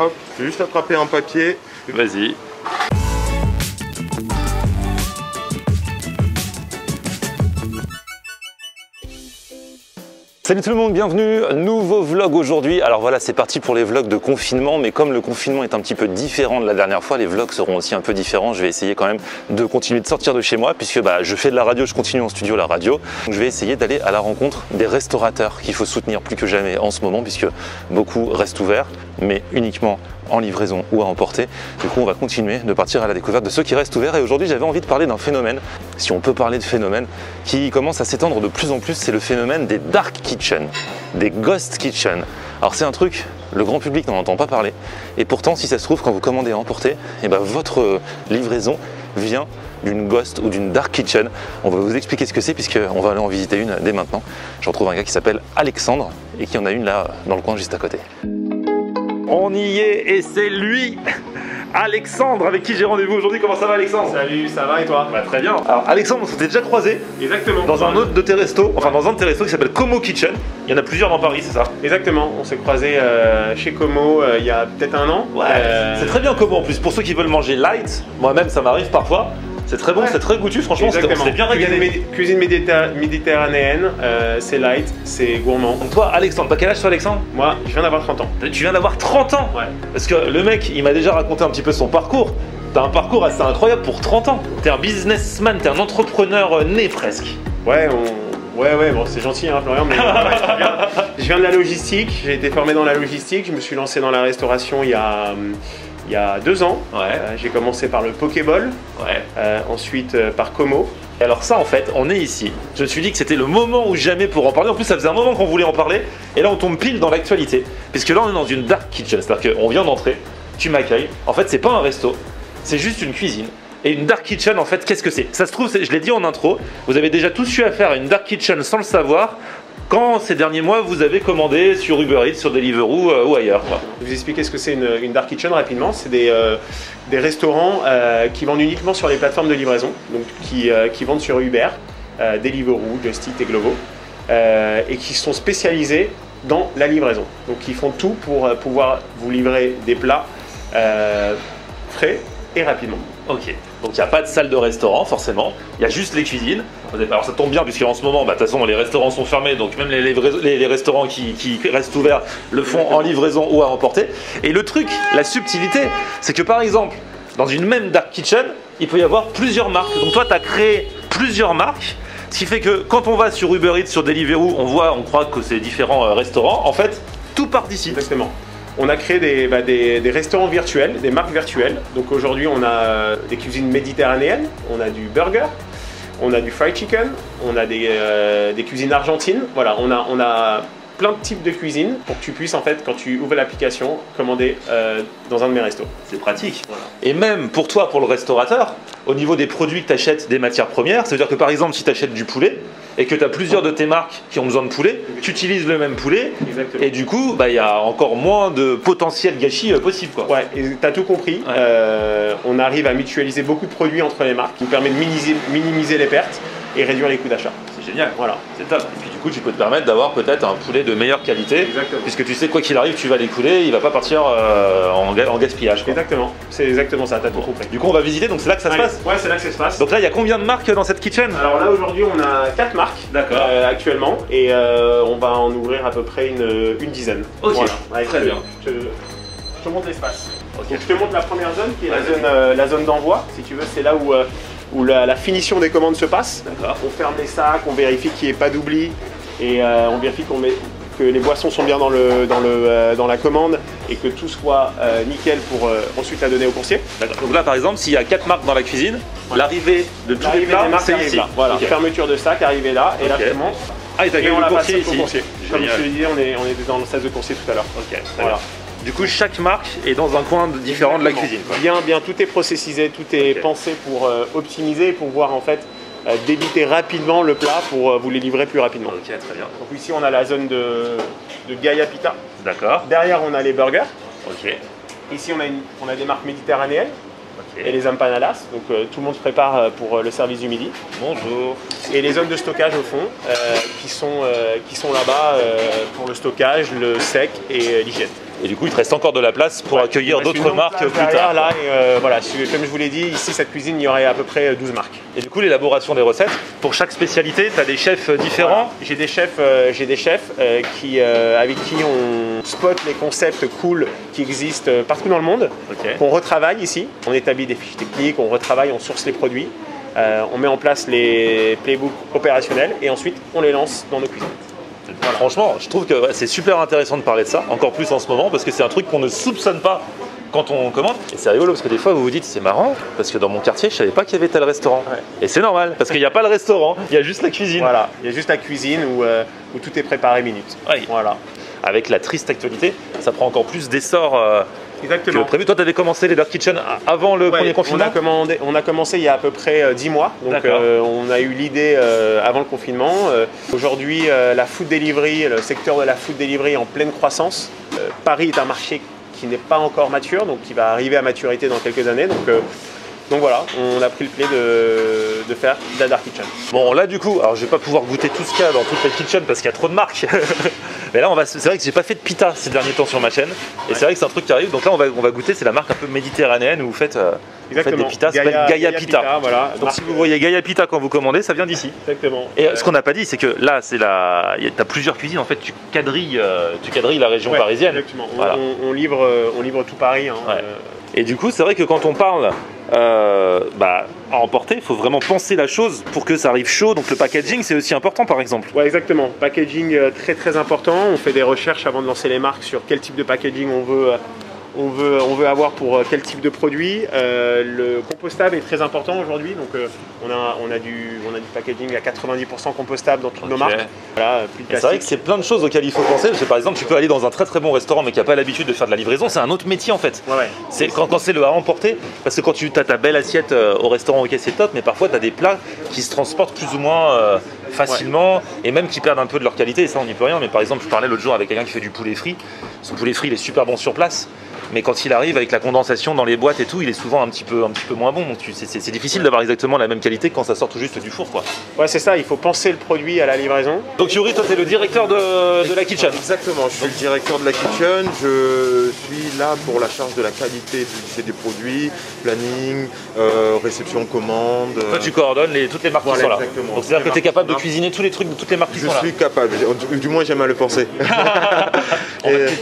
Hop, j'ai juste attrapé un papier. Vas-y. Salut tout le monde, bienvenue, nouveau vlog aujourd'hui. Alors voilà, c'est parti pour les vlogs de confinement, mais comme le confinement est un petit peu différent de la dernière fois, les vlogs seront aussi un peu différents. Je vais essayer quand même de continuer de sortir de chez moi, puisque je fais de la radio, je continue en studio la radio. Donc je vais essayer d'aller à la rencontre des restaurateurs qu'il faut soutenir plus que jamais en ce moment, puisque beaucoup restent ouverts, mais uniquement en livraison ou à emporter. Du coup, on va continuer de partir à la découverte de ceux qui restent ouverts. Et aujourd'hui, j'avais envie de parler d'un phénomène, si on peut parler de phénomène, qui commence à s'étendre de plus en plus. C'est le phénomène des dark kitchen, des ghost kitchen. Alors c'est un truc, le grand public n'en entend pas parler. Et pourtant, si ça se trouve, quand vous commandez à emporter, votre livraison vient d'une ghost ou d'une dark kitchen. On va vous expliquer ce que c'est, puisqu'on va aller en visiter une dès maintenant. Je retrouve un gars qui s'appelle Alexandre et qui en a une là dans le coin juste à côté. On y est et c'est lui, Alexandre, avec qui j'ai rendez-vous aujourd'hui. Comment ça va, Alexandre? Salut, ça va et toi? Très bien. Alors Alexandre, on s'était déjà croisé. Exactement. Dans un autre de tes restos, enfin dans un de tes restos qui s'appelle Como Kitchen. Il y en a plusieurs dans Paris, c'est ça? Exactement, on s'est croisé chez Como il y a peut-être un an. Ouais, c'est très bien Como en plus. Pour ceux qui veulent manger light, moi-même ça m'arrive parfois. C'est très bon, c'est très goûtu, franchement, on s'est bien régalé. Cuisine méditerranéenne, c'est light, c'est gourmand. Donc toi, Alexandre, t'as quel âge toi, Alexandre? Moi, je viens d'avoir 30 ans. Tu viens d'avoir 30 ans? Ouais. Parce que le mec, il m'a déjà raconté un petit peu son parcours. T'as un parcours assez incroyable pour 30 ans. T'es un businessman, t'es un entrepreneur né presque. Ouais, bon, c'est gentil, hein, Florian, mais je viens de la logistique, j'ai été formé dans la logistique, je me suis lancé dans la restauration il y a 2 ans. Ouais. J'ai commencé par le Pokéball, ensuite par Como. Et alors ça en fait, on est ici. Je me suis dit que c'était le moment ou jamais pour en parler. En plus ça faisait un moment qu'on voulait en parler. Et là on tombe pile dans l'actualité. Puisque là on est dans une dark kitchen. C'est-à-dire qu'on vient d'entrer, tu m'accueilles. En fait c'est pas un resto, c'est juste une cuisine. Et une dark kitchen en fait, qu'est-ce que c'est? Ça se trouve, je l'ai dit en intro, vous avez déjà tous eu affaire à une dark kitchen sans le savoir. Quand ces derniers mois vous avez commandé sur Uber Eats, sur Deliveroo ou ailleurs. Je vais vous expliquer ce que c'est une dark kitchen rapidement. C'est des restaurants qui vendent uniquement sur les plateformes de livraison, donc qui vendent sur Uber, Deliveroo, Just Eat et Glovo, et qui sont spécialisés dans la livraison. Donc ils font tout pour pouvoir vous livrer des plats frais et rapidement. Ok, donc il n'y a pas de salle de restaurant forcément, il y a juste les cuisines. Alors ça tombe bien puisqu'en ce moment, de toute façon les restaurants sont fermés, donc même les restaurants qui restent ouverts le font en livraison ou à emporter. Et le truc, la subtilité, c'est que par exemple, dans une même dark kitchen, il peut y avoir plusieurs marques. Donc toi tu as créé plusieurs marques, ce qui fait que quand on va sur Uber Eats, sur Deliveroo, on croit que c'est différents restaurants. En fait, tout part d'ici. Exactement. On a créé des restaurants virtuels, des marques virtuelles. Donc aujourd'hui, on a des cuisines méditerranéennes, on a du burger, on a du fried chicken, on a des cuisines argentines. Voilà, on a plein de types de cuisines pour que tu puisses, en fait, quand tu ouvres l'application, commander dans un de mes restos. C'est pratique. Voilà. Et même pour toi, pour le restaurateur, au niveau des produits que tu achètes, des matières premières, ça veut dire que par exemple, si tu achètes du poulet, et que tu as plusieurs de tes marques qui ont besoin de poulet, tu utilises le même poulet. Exactement. Et du coup, il y a encore moins de potentiel gâchis possible. Quoi. Ouais, et tu as tout compris. Ouais. On arrive à mutualiser beaucoup de produits entre les marques, qui nous permet de minimiser les pertes et réduire les coûts d'achat. C'est génial, voilà, c'est top. Et puis du coup, tu peux te permettre d'avoir peut-être un poulet de meilleure qualité. Exactement. Puisque tu sais, quoi qu'il arrive, tu vas l'écouler, il va pas partir en gaspillage. Quoi. Exactement, c'est exactement ça, t'as tout compris. Du coup, on va visiter, donc c'est là que ça se passe? Ouais, c'est là que ça se passe. Donc là, il y a combien de marques dans cette kitchen? Alors là, aujourd'hui, on a 4 marques actuellement, et on va en ouvrir à peu près une dizaine. Ok, voilà. très bien. Je te montre l'espace. Okay. Je te montre la première zone, qui est la zone d'envoi, si tu veux, c'est là où la finition des commandes se passe. On ferme les sacs, on vérifie qu'il n'y ait pas d'oubli et on vérifie que les boissons sont bien dans la commande et que tout soit nickel pour ensuite la donner au coursier. Donc là par exemple, s'il y a 4 marques dans la cuisine, l'arrivée de tous les plats, c'est ici. Voilà, fermeture de sac, arrivée là et là je te montre. Ah, et on la passe au coursier. Comme je te l'ai dit, on était dans le sas de coursier tout à l'heure. Ok, voilà. Du coup, chaque marque est dans un coin différent de la cuisine. Quoi. Bien, tout est processisé, tout est pensé pour optimiser, pour pouvoir en fait débiter rapidement le plat pour vous les livrer plus rapidement. Ok, très bien. Donc ici, on a la zone de Gaia Pita. D'accord. Derrière, on a les burgers. Ok. Ici, on a des marques méditerranéennes. Et les empanadas, donc tout le monde se prépare pour le service du midi. Bonjour. Et les zones de stockage au fond, qui sont là-bas pour le stockage, le sec et l'hygiène. Et du coup, il te reste encore de la place pour accueillir d'autres marques plus tard. Là, voilà, comme je vous l'ai dit, ici, cette cuisine, il y aurait à peu près 12 marques. Et du coup, l'élaboration des recettes, pour chaque spécialité, tu as des chefs différents. Voilà. J'ai des chefs avec qui on spot les concepts cool qui existent partout dans le monde, qu'on retravaille ici. On établit des fiches techniques, on retravaille, on source les produits, on met en place les playbooks opérationnels et ensuite on les lance dans nos cuisines. Voilà. Franchement, je trouve que c'est super intéressant de parler de ça, encore plus en ce moment, parce que c'est un truc qu'on ne soupçonne pas quand on commande. Et c'est rigolo parce que des fois vous vous dites c'est marrant, parce que dans mon quartier je savais pas qu'il y avait tel restaurant. Ouais. Et c'est normal, parce qu'il n'y a pas le restaurant, il y a juste la cuisine. Voilà, il y a juste la cuisine où tout est préparé minute. Ouais. Voilà. Avec la triste actualité, ça prend encore plus d'essor que prévu. Toi, tu avais commencé les Dark Kitchen avant le premier confinement. On a commencé il y a à peu près 10 mois. Donc on a eu l'idée avant le confinement. Aujourd'hui, la food delivery, le secteur de la food delivery est en pleine croissance. Paris est un marché qui n'est pas encore mature, donc qui va arriver à maturité dans quelques années. Donc voilà, on a pris le pli de faire de la Dark Kitchen. Bon là du coup, alors je vais pas pouvoir goûter tout ce qu'il y a dans toute la kitchen parce qu'il y a trop de marques. Mais là c'est vrai que j'ai pas fait de pita ces derniers temps sur ma chaîne. Et c'est vrai que c'est un truc qui arrive. Donc là on va goûter, c'est la marque un peu méditerranéenne où vous faites des pitas, ça s'appelle Gaia Pita. Voilà. Donc si vous voyez Gaia Pita quand vous commandez, ça vient d'ici. Exactement. Et ce qu'on n'a pas dit, c'est que là t'as plusieurs cuisines. En fait, tu quadrilles la région parisienne. Exactement. Voilà. On livre tout Paris. Hein, ouais. Et du coup, c'est vrai que quand on parle à emporter, il faut vraiment penser la chose pour que ça arrive chaud. Donc le packaging, c'est aussi important, par exemple. Ouais, exactement. Packaging très très important. On fait des recherches avant de lancer les marques sur quel type de packaging on veut avoir pour quel type de produit. Le compostable est très important aujourd'hui. Donc on a du packaging à 90% compostable dans toutes nos marques. Voilà, plus de plastique. C'est vrai que c'est plein de choses auxquelles il faut penser. Parce que par exemple, tu peux aller dans un très très bon restaurant mais qui n'a pas l'habitude de faire de la livraison. C'est un autre métier en fait. Ouais. C'est quand c'est le à emporter. Parce que quand tu as ta belle assiette au restaurant, ok, c'est top. Mais parfois, tu as des plats qui se transportent plus ou moins facilement et même qui perdent un peu de leur qualité. Et ça, on n'y peut rien. Mais par exemple, je parlais l'autre jour avec quelqu'un qui fait du poulet frit. Son poulet frit, il est super bon sur place. Mais quand il arrive avec la condensation dans les boîtes et tout, il est souvent un petit peu moins bon. Donc c'est difficile d'avoir exactement la même qualité quand ça sort tout juste du four, quoi. Ouais, c'est ça, il faut penser le produit à la livraison. Donc Yuri, toi tu es le directeur de la kitchen. Exactement, je suis le directeur de la kitchen. Je suis là pour la charge de la qualité des produits, planning, réception commande. Toi tu coordonnes toutes les marques qui sont là. Exactement. Donc c'est-à-dire que tu es capable de cuisiner tous les trucs de toutes les marques qui sont là. Je suis capable, du moins j'aime à le penser.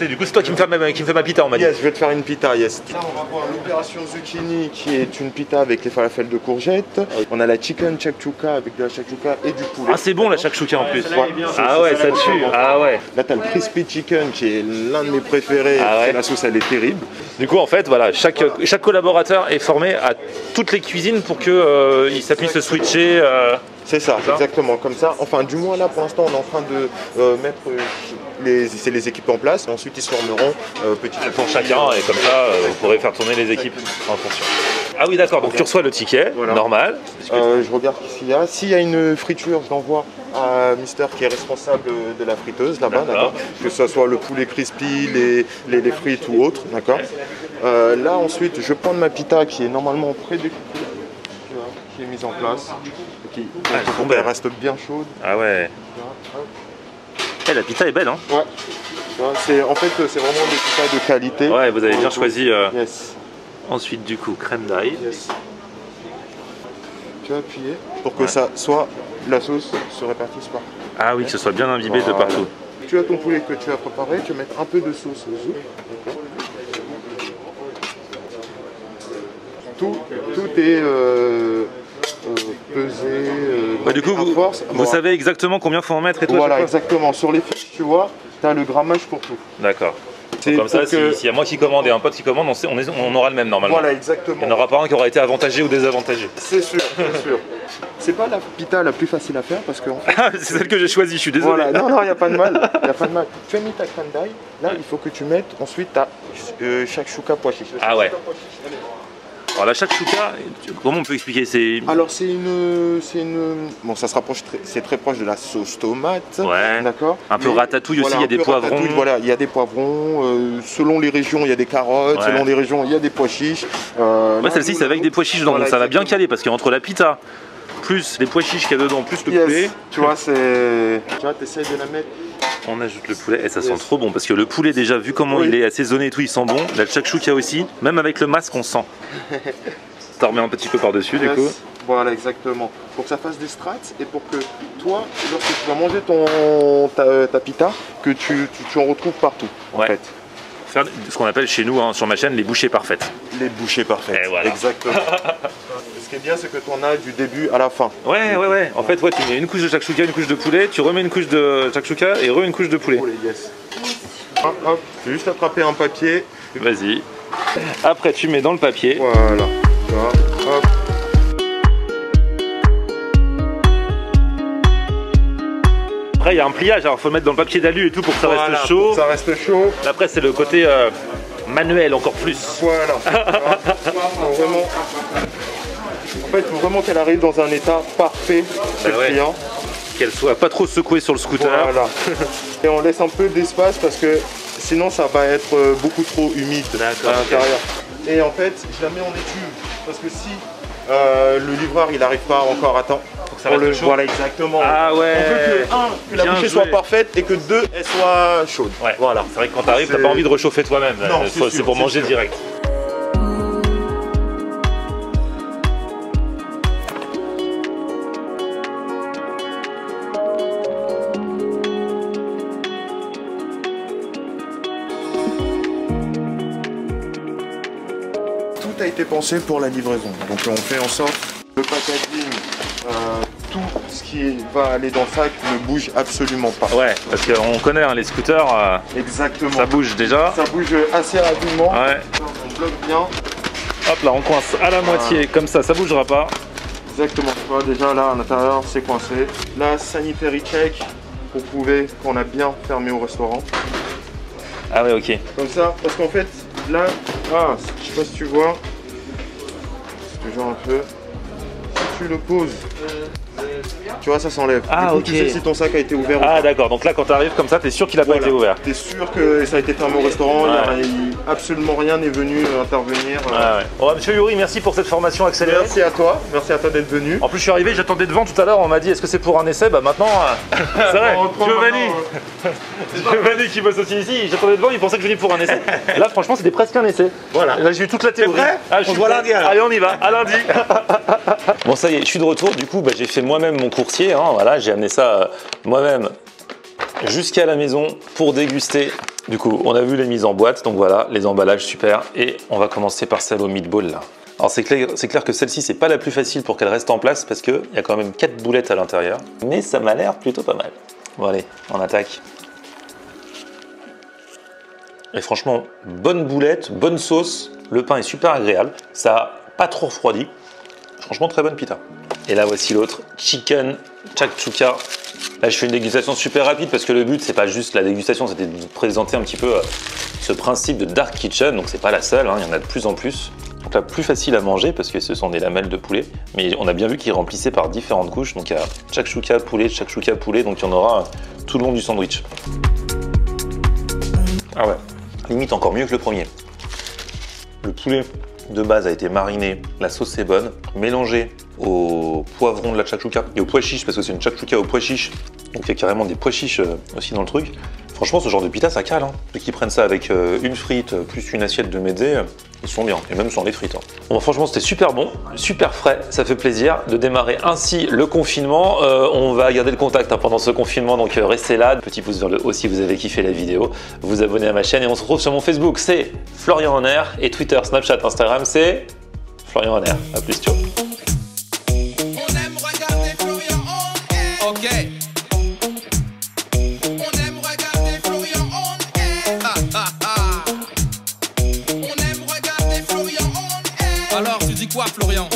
Du coup c'est toi qui me fais ma pita, on m'a dit. Yes, je vais te faire une pita, yes. Là on va voir l'opération zucchini qui est une pita avec les falafels de courgettes. On a la chicken shakshuka avec de la shakshuka et du poulet. Ah c'est bon la shakshuka en plus. Ouais. Ah ouais, ça tue. Ah ouais. Là t'as le crispy chicken qui est l'un de mes préférés. Ah ouais. La sauce elle est terrible. Du coup en fait voilà, chaque collaborateur est formé à toutes les cuisines pour que ça puisse se switcher. C'est ça, exactement, comme ça. Enfin, du moins là, pour l'instant, on est en train de mettre les équipes en place. Ensuite, ils se formeront petit à petit. Pour chacun, et comme ça, vous pourrez faire tourner les équipes en fonction. Ah oui, d'accord, donc tu reçois le ticket, normal. Je regarde s'il y a. S'il y a une friture, je l'envoie à Mister qui est responsable de la friteuse là-bas, d'accord. Que ce soit le poulet crispy, les frites ou autre, d'accord. Là, ensuite, je prends ma pita qui est normalement prédécoupée, qui est mise en place. Elle reste bien chaude. Ah ouais. La pita est belle, hein. Ouais. En fait, c'est vraiment des pitas de qualité. Ouais, vous avez bien choisi. Yes. Ensuite, du coup, crème d'ail. Yes. Tu vas appuyer pour que ça soit la sauce se répartisse partout. Ah oui, que ce soit bien imbibé de partout. Tu as ton poulet que tu as préparé, tu vas mettre un peu de sauce au zouk. Tout est pesé. Du coup, vous savez exactement combien il faut en mettre et tout. Voilà, exactement. Sur les fiches, tu vois, tu as le grammage pour tout. D'accord. Comme ça, s'il y a moi qui commande et un pote qui commande, on aura le même normalement. Voilà, exactement. Il n'y en aura pas un qui aura été avantagé ou désavantagé. C'est sûr, c'est sûr. C'est pas la pita la plus facile à faire parce que. C'est celle que j'ai choisie, je suis désolé. Voilà, non, il n'y a pas de mal. Y a pas de mal. Tu as mis ta crème d'ail, là il faut que tu mettes ensuite ta shakshuka pois chiche. Ah ouais. Alors la shakshuka, comment on peut expliquer? Alors c'est une... Bon, ça se rapproche, c'est très proche de la sauce tomate. Ouais. D'accord. Un peu ratatouille aussi, il y a des poivrons. Voilà, il y a des poivrons. Selon les régions, il y a des carottes. Ouais. Selon les régions, il y a des pois chiches. Ouais, celle-ci c'est avec des pois chiches dedans, donc ça va bien caler parce qu'entre la pita, plus les pois chiches qu'il y a dedans, plus le poulet. Tu vois, tu essayes de la mettre On ajoute le poulet et ça sent trop bon parce que le poulet déjà vu comment il est assaisonné et tout, il sent bon. La shakshuka aussi, même avec le masque on sent. T'en remets un petit peu par-dessus du coup. Voilà, exactement. Pour que ça fasse des strates et pour que toi, lorsque tu vas manger ta pita, que tu en retrouves partout en fait. Faire ce qu'on appelle chez nous sur ma chaîne les bouchées parfaites. Les bouchées parfaites, voilà. Exactement. Ce qui est bien, c'est que tu en as du début à la fin. Ouais. En fait, tu mets une couche de shakshuka, une couche de poulet, tu remets une couche de shakshuka et une couche de poulet. Yes. Hop, juste attraper un papier. Vas-y. Après, tu mets dans le papier. Voilà. Hop. Après, il y a un pliage, alors il faut le mettre dans le papier d'alu et tout pour que ça reste chaud. Pour que ça reste chaud. Après, c'est le côté manuel encore plus. Voilà. Vraiment. En fait, il faut vraiment qu'elle arrive dans un état parfait chez le client. Qu'elle soit pas trop secouée sur le scooter. Voilà. Et on laisse un peu d'espace parce que sinon ça va être beaucoup trop humide à l'intérieur. Et en fait, jamais on étuve. Parce que si le livreur il n'arrive pas encore à temps, voilà, exactement. Ah ouais. On veut que la bouchée soit parfaite et que elle soit chaude. Ouais. Voilà. C'est vrai que quand t'arrives, t'as pas envie de réchauffer toi-même. C'est pour manger direct. Tout a été pensé pour la livraison. Donc on fait en sorte le packaging, tout ce qui va aller dans le sac ne bouge absolument pas. Ouais, parce qu'on connaît les scooters. Exactement. Ça bouge déjà. Ça bouge assez rapidement. Ouais. On bloque bien. Hop là, on coince à la moitié, comme ça bougera pas. Exactement. Tu vois, déjà là à l'intérieur c'est coincé. Là, sanitary check pour prouver qu'on a bien fermé au restaurant. Ah ouais, ok. Comme ça, parce qu'en fait, là, je sais pas si tu vois, c'est toujours un peu. Si tu le poses, tu vois, ça s'enlève. Ah, du coup, ok. Tu sais si ton sac a été ouvert ou pas. Ah d'accord, donc là quand tu arrives comme ça, t'es sûr qu'il a pas été ouvert. T'es sûr que ça a été fermé au restaurant, absolument rien n'est venu intervenir. Ah ouais. Oh, monsieur Yuri, merci pour cette formation accélérée. Merci à toi d'être venu. En plus je suis arrivé, j'attendais devant tout à l'heure, on m'a dit est-ce que c'est pour un essai? Bah maintenant, c'est vrai, Giovanni qui bosse aussi ici, j'attendais devant, il pensait que je venais pour un essai. Là franchement c'était presque un essai. Voilà. Là j'ai eu toute la théorie. C'est vrai? On se voit lundi alors. Allez on y va, à lundi. Bon ça y est, je suis de retour, du coup j'ai fait moi-même mon coursier, voilà, j'ai amené ça moi-même jusqu'à la maison pour déguster. Du coup on a vu les mises en boîte, donc voilà, les emballages super, et on va commencer par celle au meatball là. Alors c'est clair que celle-ci c'est pas la plus facile pour qu'elle reste en place parce qu'il y a quand même 4 boulettes à l'intérieur, mais ça m'a l'air plutôt pas mal. Bon allez, on attaque. Et franchement, bonne boulette, bonne sauce, le pain est super agréable, ça a pas trop refroidi. Franchement, très bonne pita. Et là, voici l'autre, chicken shakshuka. Là, je fais une dégustation super rapide parce que le but, c'est pas juste la dégustation, c'était de présenter un petit peu ce principe de dark kitchen. Donc, c'est pas la seule, il y en a de plus en plus. Donc là, plus facile à manger parce que ce sont des lamelles de poulet. Mais on a bien vu qu'ils remplissaient par différentes couches. Donc, il y a shakshuka poulet, donc il y en aura tout le long du sandwich. Ah ouais, limite encore mieux que le premier. Le poulet de base a été mariné, la sauce est bonne, mélangée au poivron de la shakshuka et au pois chiche parce que c'est une shakshuka au pois chiche, donc il y a carrément des pois chiches aussi dans le truc. Franchement, ce genre de pita, ça cale. Ceux qui prennent ça avec une frite plus une assiette de mezze, ils sont bien, et même sans les frites. Bon, franchement, c'était super bon, super frais, ça fait plaisir de démarrer ainsi le confinement. On va garder le contact pendant ce confinement, donc restez là. Petit pouce vers le haut si vous avez kiffé la vidéo, vous abonnez à ma chaîne et on se retrouve sur mon Facebook, c'est Florian en Air, et Twitter, Snapchat, Instagram, c'est Florian en Air. A plus, ciao. On aime regarder Florian en air. Ok. On aime regarder Florian en air. On aime regarder Florian en air. Alors tu dis quoi Florian?